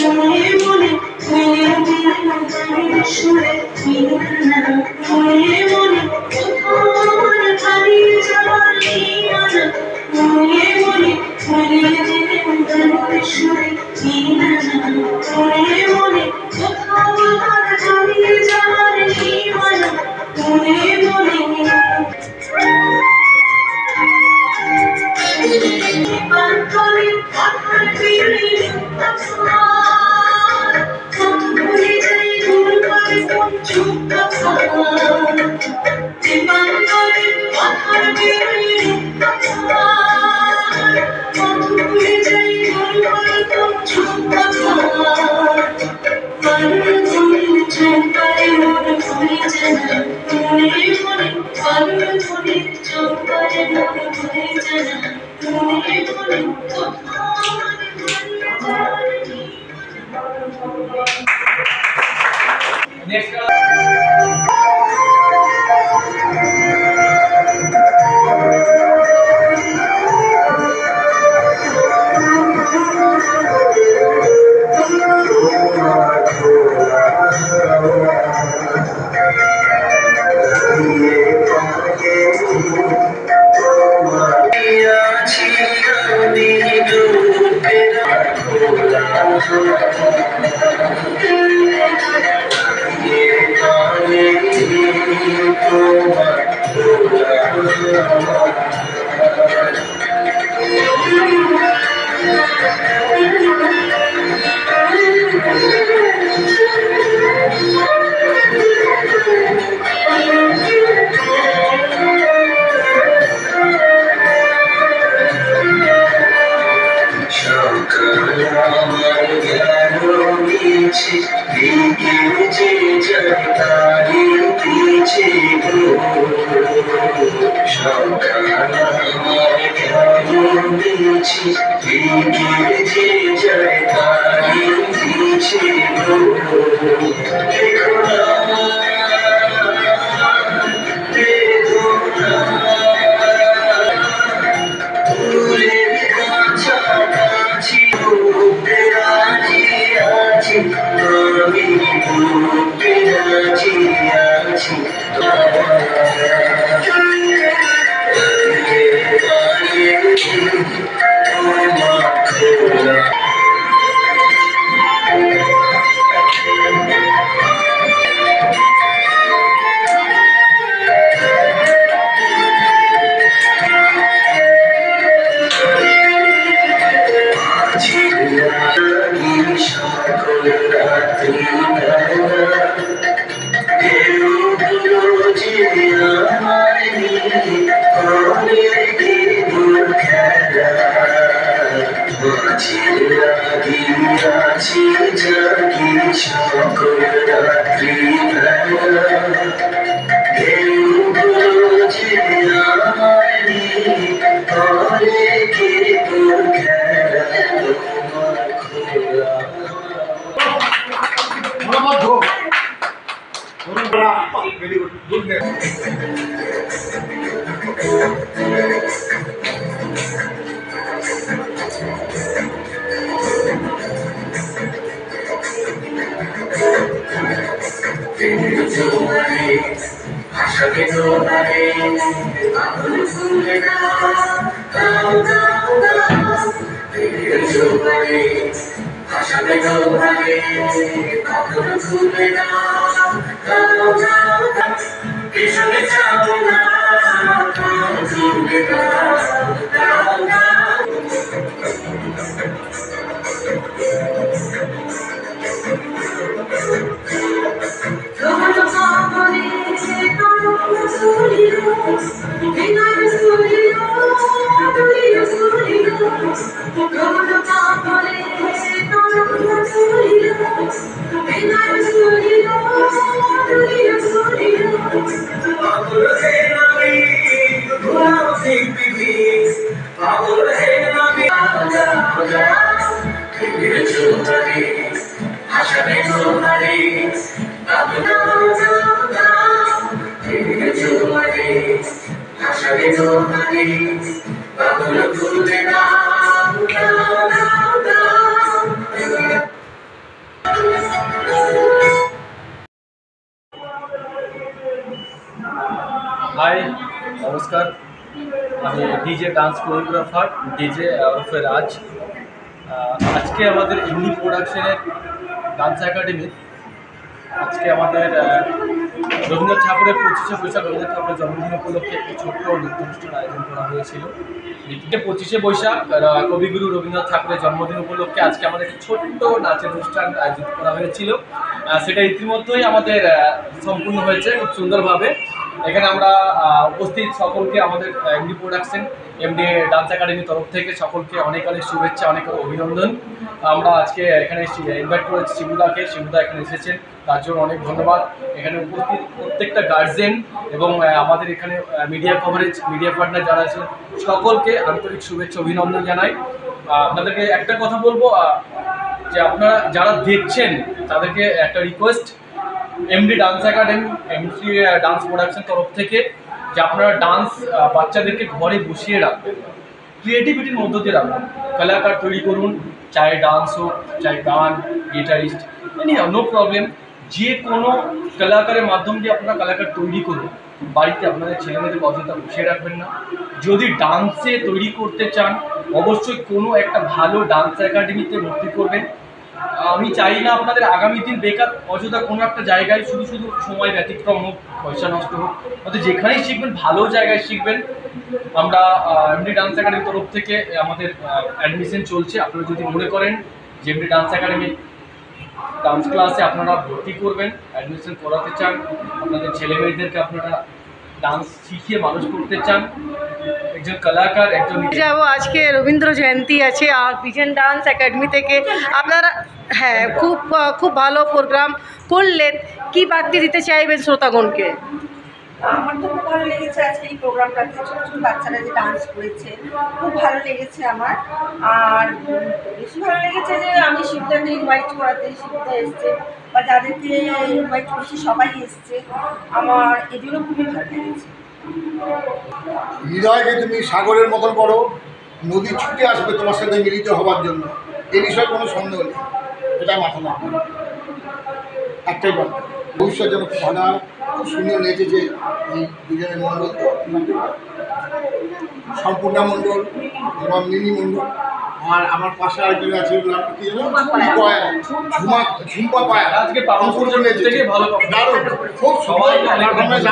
মনে মনে মনে মনে সুরে ঠিকানা মনে মনে কোথাও আমার হারিয়ে যাওয়ার ঠিকানা মনে মনে মনে সুরে ঠিকানা মনে মনে কোথাও আমার হারিয়ে যাওয়ার ঠিকানা মনে মনে বান্তরে কথার বেরি তাছাড় ভুলে যাই ভুল করে কোন চুপ তাছাড় বান্তরে কথার বেরি তাছাড় ভুলে যাই ভুল করে কোন চুপ তাছাড় পারুল ধরে চম্পারে মোর ভুলে জানা মনে মনে পারুল ধরে চম্পারে মোর ভুলে জানা মনে মনে কোথাও হাই, নমস্কার। আমি ডিজে ডান্স কোরিওগ্রাফার ডিজে ওরফে রাজ। আজকে আমাদের ইন্ডি প্রোডাকশনের ডান্স একাডেমি আজকে আমাদের রবীন্দ্রনাথ ঠাকুরের 25শে বৈশাখ রবীন্দ্রনাথ ঠাকুরের জন্মদিন উপলক্ষে একটি ছোট্ট নৃত্য অনুষ্ঠান আয়োজন করা হয়েছিল। 25শে বৈশাখ কবিগুরু রবীন্দ্রনাথ ঠাকুরের জন্মদিন উপলক্ষে আজকে আমাদের একটি ছোট্ট নাচের অনুষ্ঠান আয়োজন করা হয়েছিল। সেটা ইতিমধ্যেই আমাদের সম্পূর্ণ হয়েছে খুব সুন্দরভাবে। এখানে আমরা উপস্থিত সকলকে আমাদের এমডি প্রোডাকশন এমডি ডান্স একাডেমির তরফ থেকে সকলকে অনেক অনেক শুভেচ্ছা, অনেক অভিনন্দন। আমরা আজকে এখানে ইনভাইট করেছি শিবুদাকে, শিবুদা এখানে এসেছেন, তার জন্য অনেক ধন্যবাদ। এখানে উপস্থিত প্রত্যেকটা গার্জেন এবং আমাদের এখানে মিডিয়া কভারেজ মিডিয়া পার্টনার যারা আছেন সকলকে আন্তরিক শুভেচ্ছা অভিনন্দন জানাই। আপনাদেরকে একটা কথা বলবো যে আপনারা যারা দেখছেন তাদেরকে একটা request, MD dance academy MD dance production তরফ থেকে যে আপনারা ডান্স বাচ্চাদেরকে ঘরে বসিয়ে রাখবেন, ক্রিয়েটিভিটির মধ্য দিয়ে রাখবেন, কলাকার তৈরি করুন, চাहे ডান্স হোক, চাहे গান, গিটারিস্ট, নো প্রবলেম। যে কোনো কলাকারের মাধ্যম দিয়ে আপনারা কলাকার তৈরি করুন, বাড়িতে আপনাদের ছেলেমেয়েদের অযথা বসিয়ে রাখবেন না। যদি ডান্সে তৈরি করতে চান অবশ্যই কোনো একটা ভালো ডান্স একাডেমিতে ভর্তি করবেন। আমি চাই না আপনাদের আগামী দিন বেকার অযথা কোনো একটা জায়গায় শুধু শুধু সময় ব্যতিক্রম হোক, পয়সা নষ্ট হোক, অর্থাৎ যেখানেই শিখবেন ভালো জায়গায় শিখবেন। আমরা এমডি ডান্স একাডেমির তরফ থেকে আমাদের অ্যাডমিশন চলছে। আপনারা যদি মনে করেন যে এমডি ডান্স একাডেমি ডান্স ক্লাসে আপনারা ভর্তি করবেন, অ্যাডমিশন করাতে চান, আপনাদের ছেলেমেয়েদেরকে আপনারা ডান্স শিখিয়ে মানুষ করতে চান, একজন কলাকার একজন যাবো। আজকে রবীন্দ্র জয়ন্তী আছে আর ভিশন ডান্স একাডেমি থেকে আপনারা খুব খুব ভালো প্রোগ্রাম করলেন। কি বার্তা দিতে চাইবেন শ্রোতাগণকে? আমার তো খুব ভালো লেগেছে আজকে এই প্রোগ্রামটাতে, ছোটো ছোটো বাচ্চারা যে ডান্স করেছে খুব ভালো লেগেছে আমার। আর বেশি ভালো লেগেছে যে আমি শিবদাকে ইনভাইট করাতে, শিবদা এসছে বা যাদেরকে ইনভাইট করেছি সবাই এসছে, আমার এই জন্য খুবই ভালো লেগেছে। হৃদয়কে তুমি সাগরের মতন করো, নদী ছুটে আসবে তোমার সাথে মিলিত হবার জন্য, এ বিষয়ে কোনো সন্দেহ নেই। এটা মাথা না একটাই কথা, ভবিষ্যৎ যেন খুব ভালো হয়। খুব সুন্দর নেচেছে এই দুজনের মণ্ডল, সম্পূর্ণা মণ্ডল এবং মিনি মণ্ডল। আর আমার পাশে আরেকজন আছে, কি ঝুম্পা পায়া, আজকে থেকে ভালো দারুণ, খুব সবাই।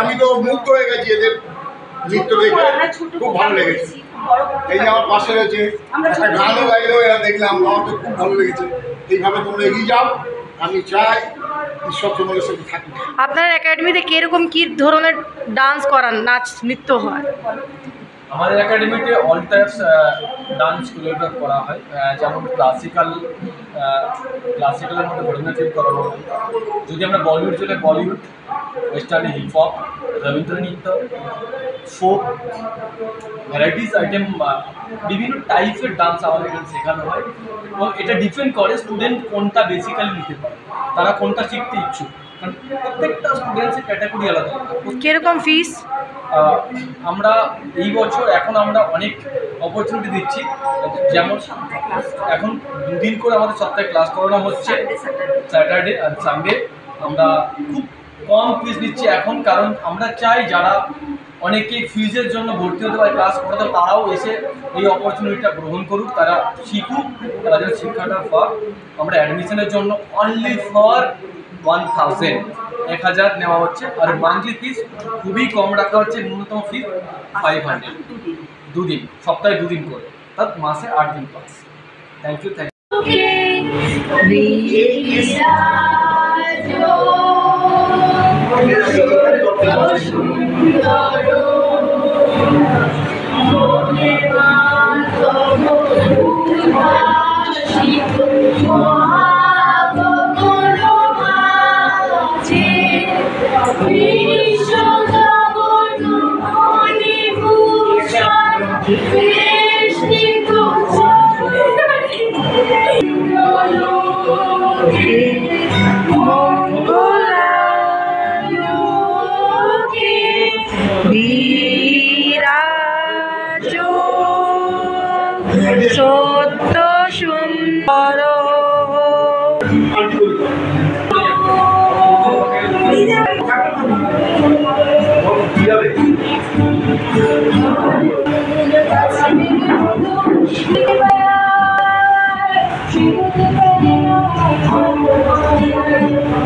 আমি তো মুগ্ধ হয়ে গেছি এদের নৃত্য দেখে, খুব ভালো লেগেছে। এই যে আমার পাশে রয়েছে, একটা গানও গাইলেও এরা দেখলাম, আমার তো খুব ভালো লেগেছে। এইভাবে তোমরা এগিয়ে যাও, আমি চাই ঈশ্বর তোমাদের সাথে থাকি। আপনার একাডেমিতে কীরকম কী ধরনের ডান্স করান, নাচ নৃত্য হয়? আমাদের একাডেমিতে অল টাইপস ডান্স কোরিওগ্রাফ করা হয়, যেমন ক্লাসিক্যালের মধ্যে ভরতনাট্যম করানো হয়। যদি আমরা বলিউড চলে বলিউড, ওয়েস্টার্নে হিপহপ, রবীন্দ্র নৃত্য, ফোক, ভ্যারাইটিস আইটেম, বিভিন্ন টাইপের ডান্স আমাদের এখানে শেখানো হয়। এবং এটা ডিপেন্ড করে স্টুডেন্ট কোনটা বেসিক্যালি নিতে পারে, তারা কোনটা শিখতে ইচ্ছুক, কারণ প্রত্যেকটা স্টুডেন্টসের ক্যাটাগরি আলাদা। কীরকম ফিস? আমরা এই বছর এখন আমরা অনেক অপরচুনিটি দিচ্ছি, যেমন এখন 2 দিন করে আমাদের সপ্তাহে ক্লাস করানো হচ্ছে, স্যাটারডে আর সানডে। আমরা খুব কম ফিস নিচ্ছি এখন, কারণ আমরা চাই যারা অনেকে ফিজের জন্য ভর্তি হতে পারে ক্লাস করাতে, তারাও এসে এই অপরচুনিটিটা গ্রহণ করুক, তারা শিখুক, তারা যেন শিক্ষাটা পাক। আমরা অ্যাডমিশনের জন্য অনলি ফর 1000 নেওয়া হচ্ছে, আর মান্থলি ফিস খুবই কম রাখা হচ্ছে, ন্যূনতম ফিস 500। 2 দিন, সপ্তাহে 2 দিন করে, অর্থাৎ মাসে 8 দিন ক্লাস। Thank you. সত্য সুন্দর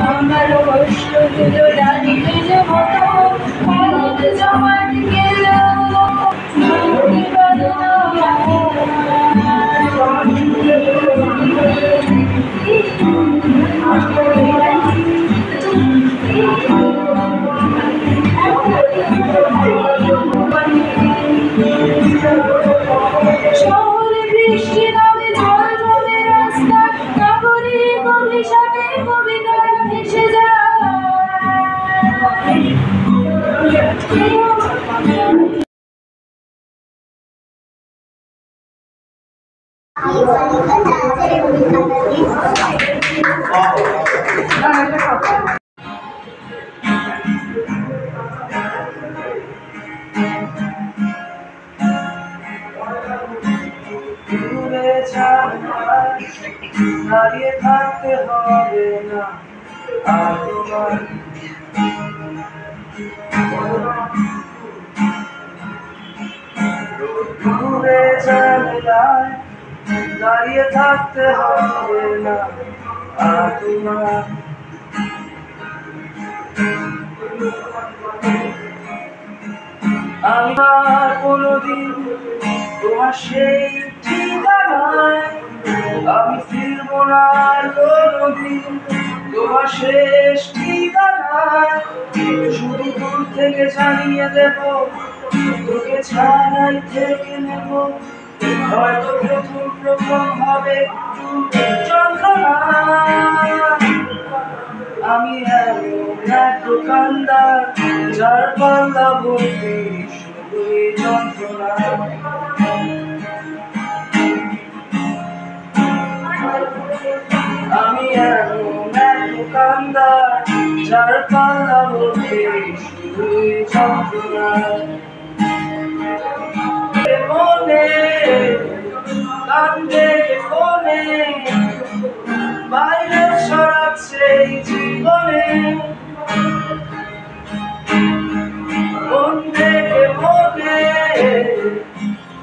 আমার কষ্টগুলো ডালিতে জমাট গেল শহরে বৃষ্টি নামে জল জমে রাস্তা নাগরিক অভিশাপে কবিতা ভেসে যায় দূরে যাওয়ার দাঁড়িয়ে থাকতে হবে না আর তোমার দূরে জানলায় দাঁড়িয়ে থাকতে হবে না আর তোমার আমি আর কোনোদিন তোমার সেই ঠিকানায় আমি ফিরব না আর কোনোদিন তোমার শেষ ঠিকানায় শুধু দূর থেকে জানিয়ে দেব তোকে ছাড়াই থেকে নেব হয়তো প্রথম হবে একটু যন্ত্রণা আমি এমন এক দোকানদার যার পাল্লা ভর্তি শুধুই যন্ত্রণা আমি এমন এক দোকানদার যার পাল্লা ভর্তি শুধুই যন্ত্রণা মনে কান্দে ফোনে বাইরে ছড়াচ্ছে এই জীবনে মন থেকে মনে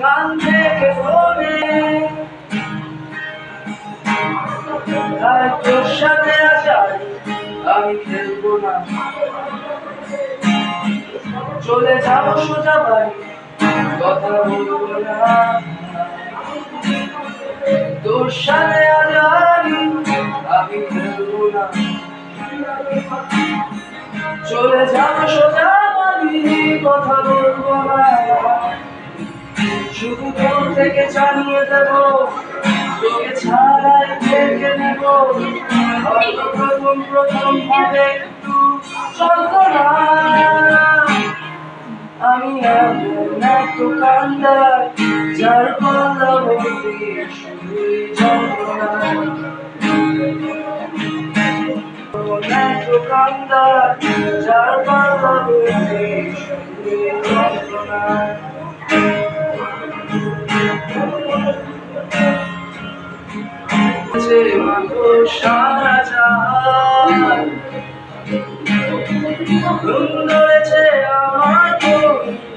কান থেকে ফোনে আর তোর সাথে আসার আমি খেলবো না চলে যাবো সোজা বাড়ি কথা বলবো না তোর সাথে আজারি আমি খেলবো না চলে যাবো সোজা বাড়ি কথা বলবো না শুধু তোর থেকে জানিয়ে দেব তোকে ছাড়াই থেকে নেব হয়তো প্রথম হবে একটু যন্ত্রণা আমি এমন এক দোকানদার যার পাল্লা ভর্তি শুধুই যন্ত্রণা এক দোকানদার যার পাল্লা ভর্তি শুধুই যন্ত্রণা সারা জাহান ধরেছে আমার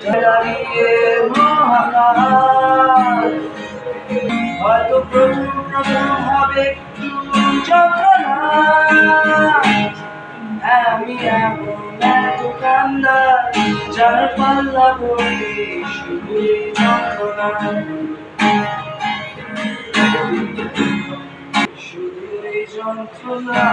দাঁড়িয়ে মহাকাশ হয়তো প্রথম হবে একটু যন্ত্রণা আমি এমন এক দোকানদার যার পাল্লা ভর্তি শুধুই যন্ত্রণা শুধুই যন্ত্রণা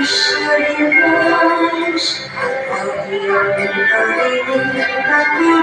ঈশ্বরের বাস, অবিরাম করে তাকে